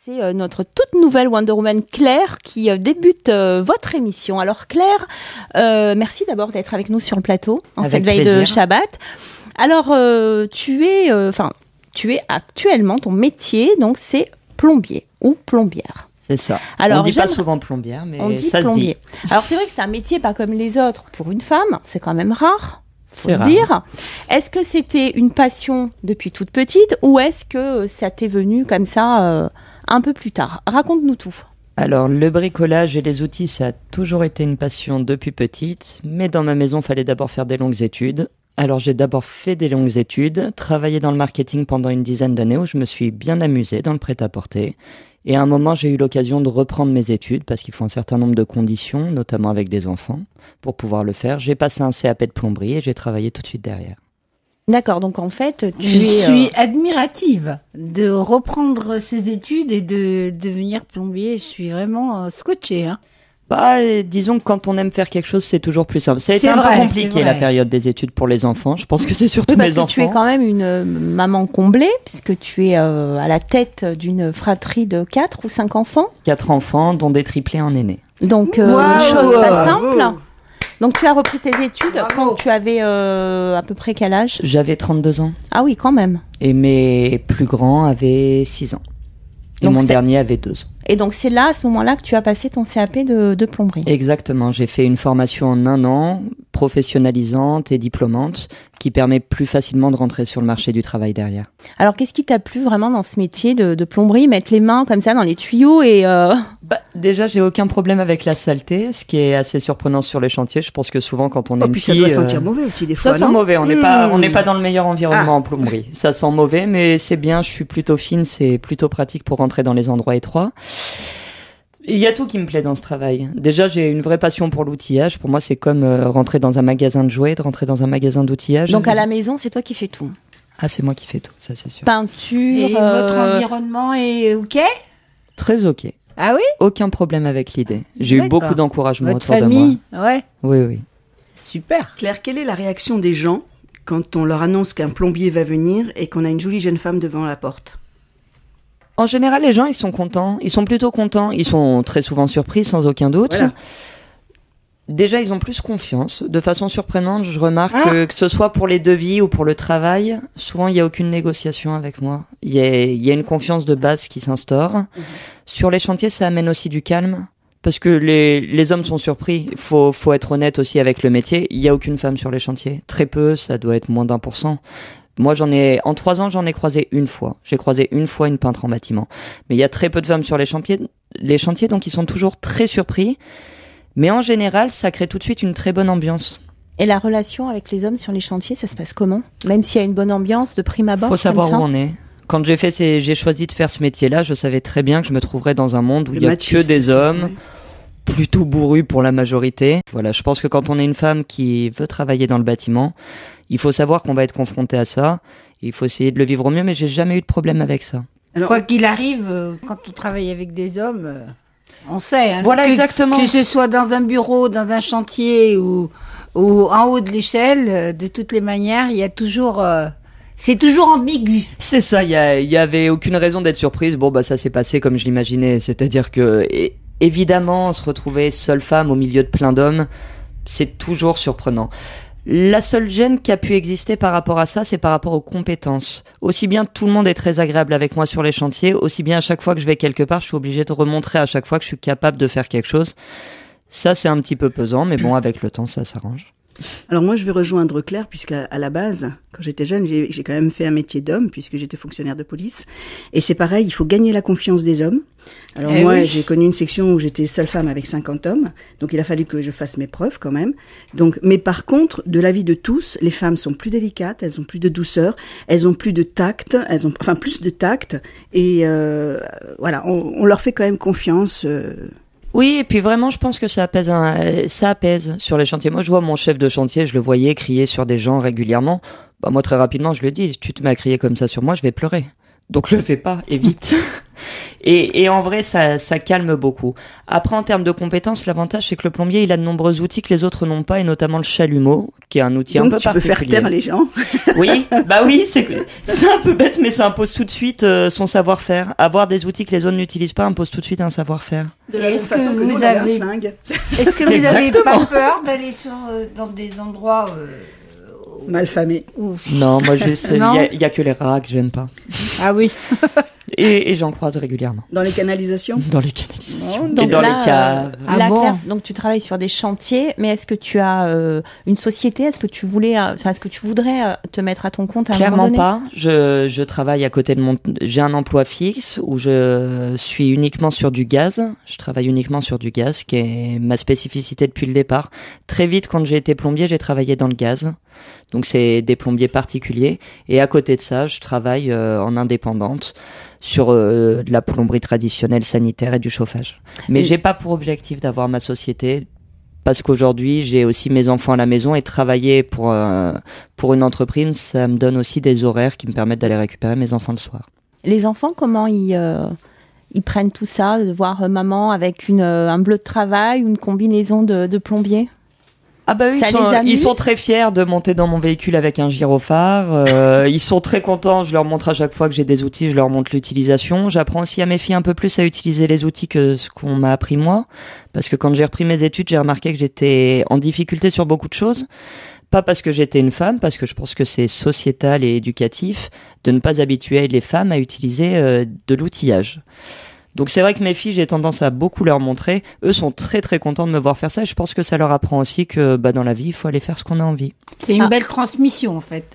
c'est notre toute nouvelle Wonder Woman Claire qui débute votre émission. Alors Claire, merci d'abord d'être avec nous sur le plateau en cette veille de Shabbat. Alors tu es actuellement, ton métier, donc c'est plombier ou plombière. C'est ça. Alors, on dit pas souvent plombière, mais ça se dit. Alors c'est vrai que c'est un métier pas comme les autres. Pour une femme, c'est quand même rare. C'est rare. Dire. Est-ce que c'était une passion depuis toute petite ou est-ce que ça t'est venu comme ça un peu plus tard? Raconte-nous tout. Alors, le bricolage et les outils, ça a toujours été une passion depuis petite, mais dans ma maison, il fallait d'abord faire des longues études. Alors, j'ai d'abord fait des longues études, travaillé dans le marketing pendant une dizaine d'années où je me suis bien amusé dans le prêt-à-porter. Et à un moment, j'ai eu l'occasion de reprendre mes études parce qu'il faut un certain nombre de conditions, notamment avec des enfants, pour pouvoir le faire. J'ai passé un CAP de plomberie et j'ai travaillé tout de suite derrière. D'accord, donc en fait, je suis admirative de reprendre ses études et de devenir plombier. Je suis vraiment scotchée, hein. Bah, disons que quand on aime faire quelque chose, c'est toujours plus simple. Ça a été un peu compliqué la période des études pour les enfants. Je pense que c'est surtout mes enfants. Parce que tu es quand même une maman comblée, puisque tu es à la tête d'une fratrie de 4 ou 5 enfants. 4 enfants, dont des triplés en aîné. Donc, une chose pas simple. Donc, tu as repris tes études quand tu avais à peu près quel âge? J'avais 32 ans. Ah oui, quand même. Et mes plus grands avaient 6 ans. Et donc mon dernier avait 2 ans. Et donc, c'est là, à ce moment-là, que tu as passé ton CAP de plomberie. Exactement. J'ai fait une formation en 1 an, professionnalisante et diplômante, qui permet plus facilement de rentrer sur le marché du travail derrière. Alors, qu'est-ce qui t'a plu vraiment dans ce métier de plomberie? Mettre les mains comme ça dans les tuyaux et... Déjà, j'ai aucun problème avec la saleté, ce qui est assez surprenant sur les chantiers. Je pense que souvent, quand on est une puis fille... ça doit sentir mauvais aussi, des fois, Ça sent mauvais. On n'est pas dans le meilleur environnement en plomberie. Ça sent mauvais, mais c'est bien. Je suis plutôt fine. C'est plutôt pratique pour rentrer dans les endroits étroits. Il y a tout qui me plaît dans ce travail. Déjà, j'ai une vraie passion pour l'outillage. Pour moi, c'est comme rentrer dans un magasin de jouets, de rentrer dans un magasin d'outillage. Donc, à la maison, c'est toi qui fais tout? Ah, c'est moi qui fais tout, ça c'est sûr. Peinture... Et votre environnement est OK? Très OK. Ah oui? Aucun problème avec l'idée. J'ai eu beaucoup d'encouragement autour de moi. Votre famille, ouais. Oui. Super. Claire, quelle est la réaction des gens quand on leur annonce qu'un plombier va venir et qu'on a une jolie jeune femme devant la porte? En général, les gens, ils sont contents. Ils sont plutôt contents. Ils sont très souvent surpris, sans aucun doute. Voilà. Déjà, ils ont plus confiance. De façon surprenante, je remarque que ce soit pour les devis ou pour le travail, souvent, il n'y a aucune négociation avec moi. Il y a une confiance de base qui s'instaure. Sur les chantiers, ça amène aussi du calme. Parce que les hommes sont surpris. Faut être honnête aussi avec le métier. Il n'y a aucune femme sur les chantiers. Très peu, ça doit être moins d'1%. Moi, en 3 ans, j'en ai croisé une fois. J'ai croisé une fois une peintre en bâtiment. Mais il y a très peu de femmes sur les chantiers, donc ils sont toujours très surpris. Mais en général, ça crée tout de suite une très bonne ambiance. Et la relation avec les hommes sur les chantiers, ça se passe comment? Même s'il y a une bonne ambiance de prime abord? Faut savoir où on est. Quand j'ai choisi de faire ce métier-là, je savais très bien que je me trouverais dans un monde où il y a que des hommes, plutôt bourrus pour la majorité. Voilà, je pense que quand on est une femme qui veut travailler dans le bâtiment, il faut savoir qu'on va être confronté à ça. Il faut essayer de le vivre au mieux, mais j'ai jamais eu de problème avec ça. Alors, quoi qu'il arrive, quand on travaille avec des hommes, on sait. Hein, voilà, exactement. Que ce soit dans un bureau, dans un chantier ou en haut de l'échelle, de toutes les manières, il y a toujours... c'est toujours ambigu. C'est ça, il y avait aucune raison d'être surprise. Bon, bah ça s'est passé comme je l'imaginais. C'est-à-dire que, évidemment, se retrouver seule femme au milieu de plein d'hommes, c'est toujours surprenant. La seule gêne qui a pu exister par rapport à ça, c'est par rapport aux compétences. Aussi bien tout le monde est très agréable avec moi sur les chantiers, aussi bien à chaque fois que je vais quelque part, je suis obligé de remontrer à chaque fois que je suis capable de faire quelque chose. Ça, c'est un petit peu pesant, mais bon, avec le temps, ça s'arrange. Alors moi, je vais rejoindre Claire, puisqu'à la base, quand j'étais jeune, j'ai quand même fait un métier d'homme, puisque j'étais fonctionnaire de police. Et c'est pareil, il faut gagner la confiance des hommes. Alors moi, j'ai connu une section où j'étais seule femme avec 50 hommes, donc il a fallu que je fasse mes preuves quand même. Donc, mais par contre, de l'avis de tous, les femmes sont plus délicates, elles ont plus de douceur, elles ont plus de tact, plus de tact. Et voilà, on leur fait quand même confiance. Oui, et puis vraiment, je pense que ça apaise sur les chantiers. Moi, je vois mon chef de chantier, je le voyais crier sur des gens régulièrement. Bah, moi, très rapidement, je lui ai dit, si tu te mets à crier comme ça sur moi, je vais pleurer. Donc le fais pas, évite. Et en vrai, ça calme beaucoup. Après, en termes de compétences, l'avantage, c'est que le plombier, il a de nombreux outils que les autres n'ont pas, et notamment le chalumeau, qui est un outil un peu particulier. Donc tu peux faire taire les gens. Oui, c'est un peu bête, mais ça impose tout de suite son savoir-faire. Avoir des outils que les autres n'utilisent pas impose tout de suite un savoir-faire. Est-ce que vous avez pas peur d'aller dans des endroits malfamés? Non, moi il y a que les rats que j'aime pas. Ah oui. Et j'en croise régulièrement. Dans les canalisations? Dans les canalisations. Oh, et dans les caves. Claire, donc tu travailles sur des chantiers, mais est-ce que tu as une société? Est-ce que tu voudrais te mettre à ton compte à un moment donné? Clairement pas. Je travaille à côté de j'ai un emploi fixe où je suis uniquement sur du gaz. Je travaille uniquement sur du gaz, qui est ma spécificité depuis le départ. Très vite, quand j'ai été plombier, j'ai travaillé dans le gaz. Donc c'est des plombiers particuliers. Et à côté de ça, je travaille en indépendante sur de la plomberie traditionnelle, sanitaire et du chauffage. Mais j'ai pas pour objectif d'avoir ma société, parce qu'aujourd'hui j'ai aussi mes enfants à la maison, et travailler pour une entreprise, ça me donne aussi des horaires qui me permettent d'aller récupérer mes enfants le soir. Les enfants, comment ils prennent tout ça, de voir maman avec un bleu de travail ou une combinaison de plombier? Ah bah oui, ils sont très fiers de monter dans mon véhicule avec un gyrophare. Ils sont très contents. Je leur montre à chaque fois que j'ai des outils, je leur montre l'utilisation. J'apprends aussi à mes filles un peu plus à utiliser les outils que ce qu'on m'a appris moi. Parce que quand j'ai repris mes études, j'ai remarqué que j'étais en difficulté sur beaucoup de choses. Pas parce que j'étais une femme, parce que je pense que c'est sociétal et éducatif de ne pas habituer les femmes à utiliser de l'outillage. Donc c'est vrai que mes filles, j'ai tendance à beaucoup leur montrer. Eux sont très très contents de me voir faire ça, et je pense que ça leur apprend aussi que dans la vie, il faut aller faire ce qu'on a envie. C'est une belle transmission en fait.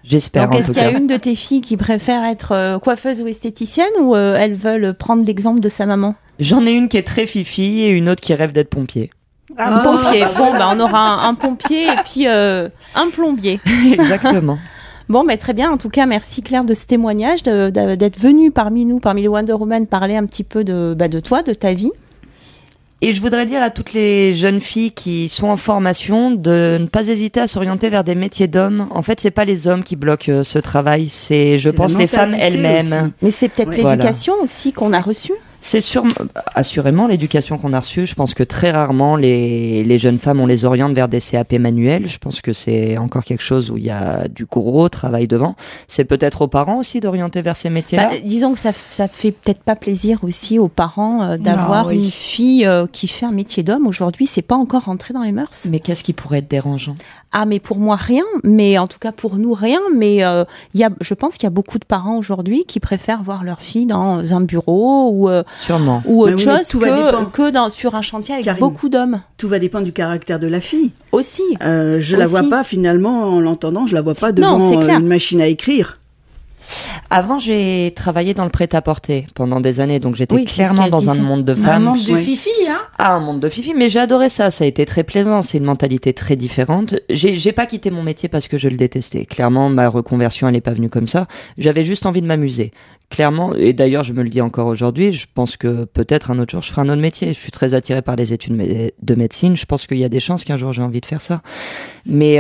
J'espère. Donc, est-ce qu'il y a une de tes filles qui préfère être coiffeuse ou esthéticienne, ou elles veulent prendre l'exemple de sa maman? J'en ai une qui est très fifi et une autre qui rêve d'être pompier. Un pompier. Bon, on aura un pompier et puis un plombier. Exactement. Bon, mais très bien. En tout cas, merci Claire de ce témoignage, d'être venue parmi nous, parmi les Wonder Woman, parler un petit peu de toi, de ta vie. Et je voudrais dire à toutes les jeunes filles qui sont en formation de ne pas hésiter à s'orienter vers des métiers d'hommes. En fait, c'est pas les hommes qui bloquent ce travail, je pense, les femmes elles-mêmes. Aussi. Mais c'est peut-être l'éducation aussi qu'on a reçue. C'est assurément l'éducation qu'on a reçue. Je pense que très rarement les jeunes femmes, on les oriente vers des CAP manuels. Je pense que c'est encore quelque chose où il y a du gros travail devant. C'est peut-être aux parents aussi d'orienter vers ces métiers-là. Disons que ça fait peut-être pas plaisir aussi aux parents d'avoir une fille qui fait un métier d'homme. Aujourd'hui, c'est pas encore rentré dans les mœurs. Mais qu'est-ce qui pourrait être dérangeant? Ah, mais pour moi, rien. Mais en tout cas, pour nous, rien. Mais je pense qu'il y a beaucoup de parents aujourd'hui qui préfèrent voir leur fille dans un bureau ou sûrement. Ou autre chose que sur un chantier avec beaucoup d'hommes. Tout va dépendre du caractère de la fille. Aussi. La vois pas finalement, en l'entendant, je la vois pas devant une machine à écrire. Avant, j'ai travaillé dans le prêt-à-porter pendant des années, donc j'étais clairement dans un monde de femmes. Un monde de fifi, hein. Ah, un monde de fifi, mais j'ai adoré ça. Ça a été très plaisant. C'est une mentalité très différente. J'ai pas quitté mon métier parce que je le détestais. Clairement, ma reconversion, elle est pas venue comme ça. J'avais juste envie de m'amuser. Clairement, et d'ailleurs, je me le dis encore aujourd'hui, je pense que peut-être un autre jour, je ferai un autre métier. Je suis très attiré par les études de médecine. Je pense qu'il y a des chances qu'un jour, j'ai envie de faire ça. Mais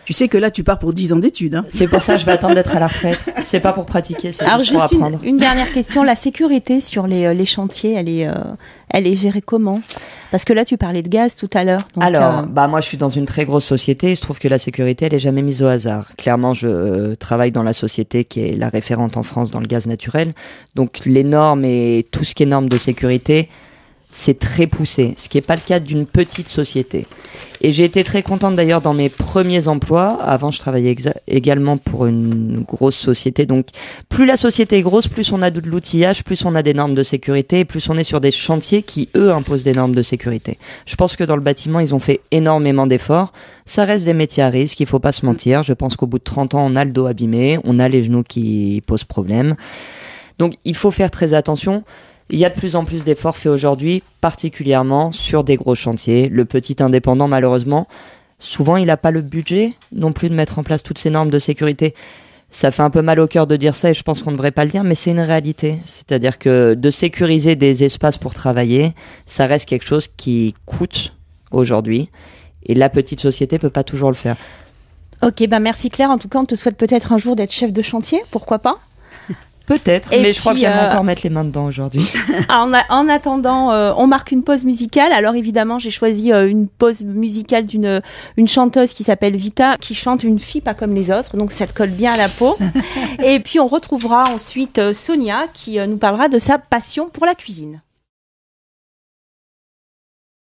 tu sais que là, tu pars pour 10 ans d'études. Hein. C'est pour ça que je vais attendre d'être à la retraite. C'est pas pour pratiquer, c'est juste pour apprendre. Une dernière question. La sécurité sur les chantiers, elle est gérée comment? Parce que là, tu parlais de gaz tout à l'heure. Alors, moi, je suis dans une très grosse société. Il se trouve que la sécurité, elle est jamais mise au hasard. Clairement, je travaille dans la société qui est la référente en France dans le gaz naturel. Donc, les normes et tout ce qui est normes de sécurité, c'est très poussé, ce qui n'est pas le cas d'une petite société. Et j'ai été très contente d'ailleurs dans mes premiers emplois. Avant, je travaillais également pour une grosse société. Donc, plus la société est grosse, plus on a de l'outillage, plus on a des normes de sécurité, et plus on est sur des chantiers qui, eux, imposent des normes de sécurité. Je pense que dans le bâtiment, ils ont fait énormément d'efforts. Ça reste des métiers à risque, il faut pas se mentir. Je pense qu'au bout de 30 ans, on a le dos abîmé, on a les genoux qui posent problème. Donc, il faut faire très attention. Il y a de plus en plus d'efforts faits aujourd'hui, particulièrement sur des gros chantiers. Le petit indépendant, malheureusement, souvent, il n'a pas le budget non plus de mettre en place toutes ces normes de sécurité. Ça fait un peu mal au cœur de dire ça et je pense qu'on ne devrait pas le dire, mais c'est une réalité. C'est-à-dire que de sécuriser des espaces pour travailler, ça reste quelque chose qui coûte aujourd'hui. Et la petite société peut pas toujours le faire. Ok, merci Claire. En tout cas, on te souhaite peut-être un jour d'être chef de chantier, pourquoi pas ? Peut-être, mais je crois que j'aime encore mettre les mains dedans aujourd'hui. En attendant, on marque une pause musicale. Alors évidemment, j'ai choisi une pause musicale d'une chanteuse qui s'appelle Vita, qui chante Une fille pas comme les autres, donc ça te colle bien à la peau. Et puis on retrouvera ensuite Sonia qui nous parlera de sa passion pour la cuisine.